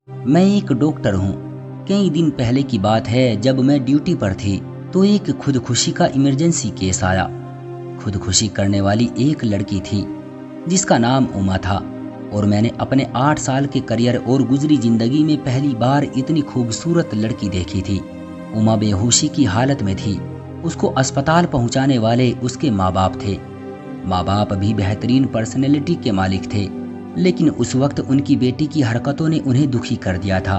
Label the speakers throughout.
Speaker 1: मैं एक डॉक्टर हूँ। कई दिन पहले की बात है, जब मैं ड्यूटी पर थी तो एक खुदकुशी का इमरजेंसी केस आया। खुदकुशी करने वाली एक लड़की थी जिसका नाम उमा था, और मैंने अपने 8 साल के करियर और गुजरी जिंदगी में पहली बार इतनी खूबसूरत लड़की देखी थी। उमा बेहोशी की हालत में थी। उसको अस्पताल पहुंचाने वाले उसके माँ बाप थे। माँ बाप भी बेहतरीन पर्सनैलिटी के मालिक थे, लेकिन उस वक्त उनकी बेटी की हरकतों ने उन्हें दुखी कर दिया था।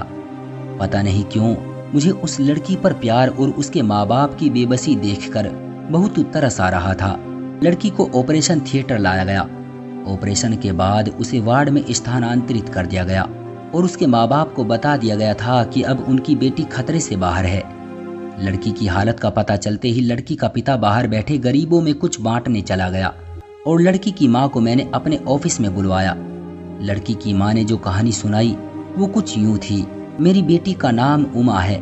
Speaker 1: पता नहीं क्यों मुझे उस लड़की पर प्यार और उसके माँ बाप की बेबसी देखकर बहुत तरस आ रहा था। लड़की को ऑपरेशन थिएटर लाया गया। ऑपरेशन के बाद उसे वार्ड में स्थानांतरित कर दिया गया और उसके माँ बाप को बता दिया गया था कि अब उनकी बेटी खतरे से बाहर है। लड़की की हालत का पता चलते ही लड़की का पिता बाहर बैठे गरीबों में कुछ बांटने चला गया और लड़की की माँ को मैंने अपने ऑफिस में बुलवाया। लड़की की माँ ने जो कहानी सुनाई वो कुछ यूं थी। मेरी बेटी का नाम उमा है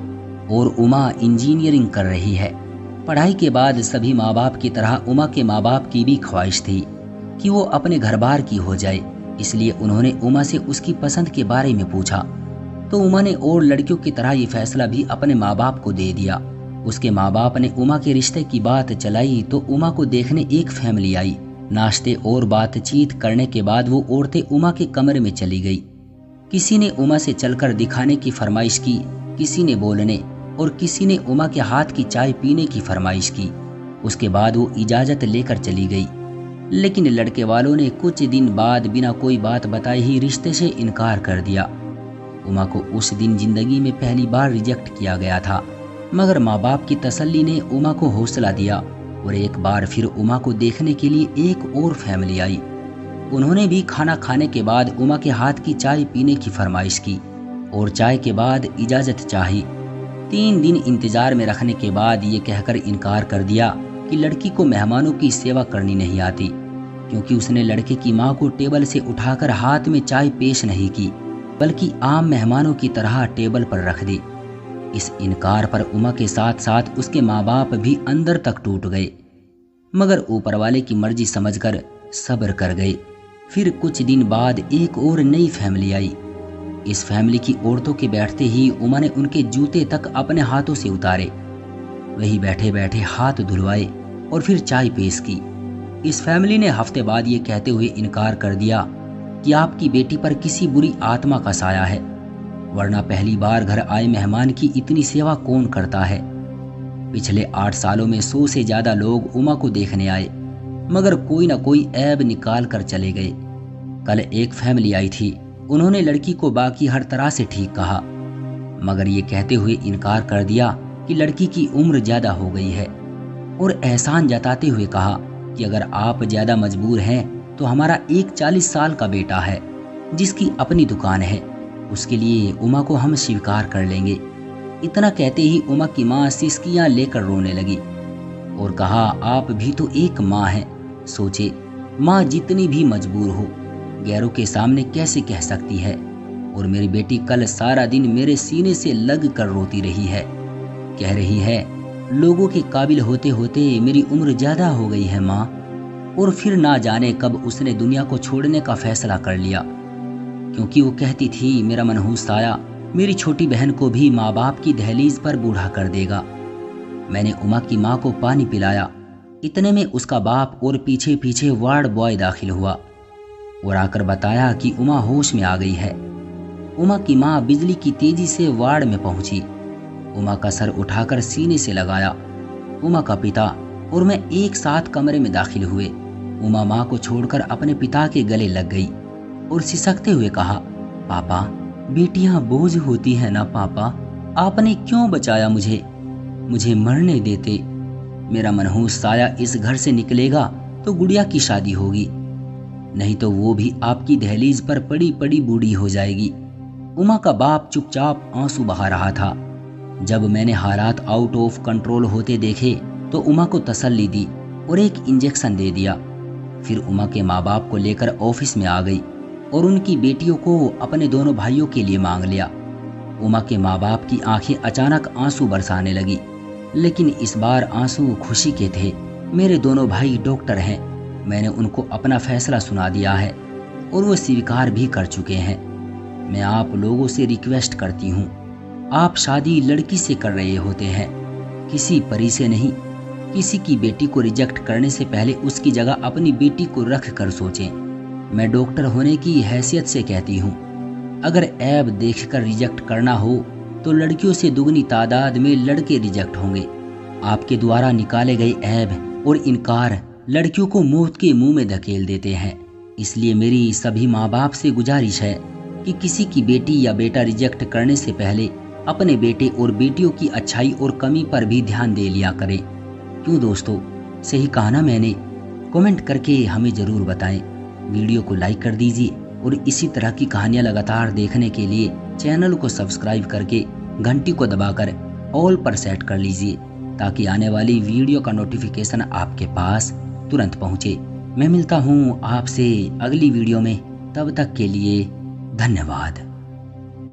Speaker 1: और उमा इंजीनियरिंग कर रही है। पढ़ाई के बाद सभी माँ बाप की तरह उमा के माँ बाप की भी ख्वाहिश थी कि वो अपने घर बार की हो जाए, इसलिए उन्होंने उमा से उसकी पसंद के बारे में पूछा। तो उमा ने और लड़कियों की तरह ये फैसला भी अपने माँ बाप को दे दिया। उसके माँ बाप ने उमा के रिश्ते की बात चलाई तो उमा को देखने एक फैमिली आई। नाश्ते और बातचीत करने के बाद वो औरतें उमा के कमरे में चली गई। किसी ने उमा से चलकर दिखाने की फरमाइश की, किसी ने बोलने और किसी ने उमा के हाथ की चाय पीने की फरमाइश की। उसके बाद वो इजाजत लेकर चली गई, लेकिन लड़के वालों ने कुछ दिन बाद बिना कोई बात बताए ही रिश्ते से इनकार कर दिया। उमा को उस दिन जिंदगी में पहली बार रिजेक्ट किया गया था, मगर माँ बाप की तसल्ली ने उमा को हौसला दिया और एक बार फिर उमा को देखने के लिए एक और फैमिली आई। उन्होंने भी खाना खाने के बाद उमा के हाथ की चाय पीने की फरमाइश की और चाय के बाद इजाजत चाही। 3 दिन इंतजार में रखने के बाद ये कहकर इनकार कर दिया कि लड़की को मेहमानों की सेवा करनी नहीं आती, क्योंकि उसने लड़के की माँ को टेबल से उठाकर हाथ में चाय पेश नहीं की, बल्कि आम मेहमानों की तरह टेबल पर रख दी। इस इनकार पर उमा के साथ साथ उसके माँ बाप भी अंदर तक टूट गए, मगर ऊपर वाले की मर्जी समझकर सब्र कर गए। फिर कुछ दिन बाद एक और नई फैमिली आई। इस फैमिली की औरतों के बैठते ही उमा ने उनके जूते तक अपने हाथों से उतारे। वही बैठे बैठे हाथ धुलवाए और फिर चाय पेश की। इस फैमिली ने हफ्ते बाद ये कहते हुए इनकार कर दिया कि आपकी बेटी पर किसी बुरी आत्मा का साया है, वरना पहली बार घर आए मेहमान की इतनी सेवा कौन करता है। पिछले 8 सालों में 100 से ज्यादा लोग उमा को देखने आए, मगर कोई ना कोई ऐब निकाल कर चले गए। कल एक फैमिली आई थी। उन्होंने लड़की को बाकी हर तरह से ठीक कहा, मगर ये कहते हुए इनकार कर दिया कि लड़की की उम्र ज्यादा हो गई है, और एहसान जताते हुए कहा कि अगर आप ज्यादा मजबूर हैं तो हमारा एक 40 साल का बेटा है जिसकी अपनी दुकान है, उसके लिए उमा को हम स्वीकार कर लेंगे। इतना कहते ही उमा की माँ सिसकियां लेकर रोने लगी और कहा, आप भी तो एक माँ हैं। सोचे, माँ जितनी भी मजबूर हो गैरों के सामने कैसे कह सकती है। और मेरी बेटी कल सारा दिन मेरे सीने से लग कर रोती रही है, कह रही है, लोगों के काबिल होते होते मेरी उम्र ज्यादा हो गई है माँ। और फिर ना जाने कब उसने दुनिया को छोड़ने का फैसला कर लिया, क्योंकि वो कहती थी मेरा मनहूस साया मेरी छोटी बहन को भी माँ बाप की दहलीज पर बूढ़ा कर देगा। मैंने उमा की माँ को पानी पिलाया। इतने में उसका बाप और पीछे पीछे वार्ड बॉय दाखिल हुआ और आकर बताया कि उमा होश में आ गई है। उमा की माँ बिजली की तेजी से वार्ड में पहुंची। उमा का सर उठाकर सीने से लगाया। उमा का पिता और मैं एक साथ कमरे में दाखिल हुए। उमा माँ को छोड़कर अपने पिता के गले लग गई और सिसकते हुए कहा, पापा, बेटियां बोझ होती है ना पापा, आपने क्यों बचाया मुझे मरने देते। मेरा मनहूस साया इस घर से निकलेगा तो गुड़िया की शादी होगी, नहीं तो वो भी आपकी दहलीज पर पड़ी पड़ी बूढ़ी हो जाएगी। उमा का बाप चुपचाप आंसू बहा रहा था। जब मैंने हालात आउट ऑफ कंट्रोल होते देखे तो उमा को तसल्ली दी और एक इंजेक्शन दे दिया। फिर उमा के माँ बाप को लेकर ऑफिस में आ गई और उनकी बेटियों को अपने दोनों भाइयों के लिए मांग लिया। उमा के माँ बाप की आंखें अचानक आंसू बरसाने लगी, लेकिन इस बार आंसू खुशी के थे। मेरे दोनों भाई डॉक्टर हैं। मैंने उनको अपना फैसला सुना दिया है और वो स्वीकार भी कर चुके हैं। मैं आप लोगों से रिक्वेस्ट करती हूँ, आप शादी लड़की से कर रहे होते हैं, किसी परी से नहीं। किसी की बेटी को रिजेक्ट करने से पहले उसकी जगह अपनी बेटी को रख कर सोचें। मैं डॉक्टर होने की हैसियत से कहती हूँ, अगर ऐब देखकर रिजेक्ट करना हो तो लड़कियों से दुगनी तादाद में लड़के रिजेक्ट होंगे। आपके द्वारा निकाले गए ऐब और इनकार लड़कियों को मौत के मुंह में धकेल देते हैं। इसलिए मेरी सभी माँ बाप से गुजारिश है कि किसी की बेटी या बेटा रिजेक्ट करने से पहले अपने बेटे और बेटियों की अच्छाई और कमी पर भी ध्यान दे लिया करें। क्यों दोस्तों, सही कहा ना मैंने? कमेंट करके हमें ज़रूर बताएं। वीडियो को लाइक कर दीजिए और इसी तरह की कहानियाँ लगातार देखने के लिए चैनल को सब्सक्राइब करके घंटी को दबाकर ऑल पर सेट कर लीजिए, ताकि आने वाली वीडियो का नोटिफिकेशन आपके पास तुरंत पहुँचे। मैं मिलता हूँ आपसे अगली वीडियो में, तब तक के लिए धन्यवाद।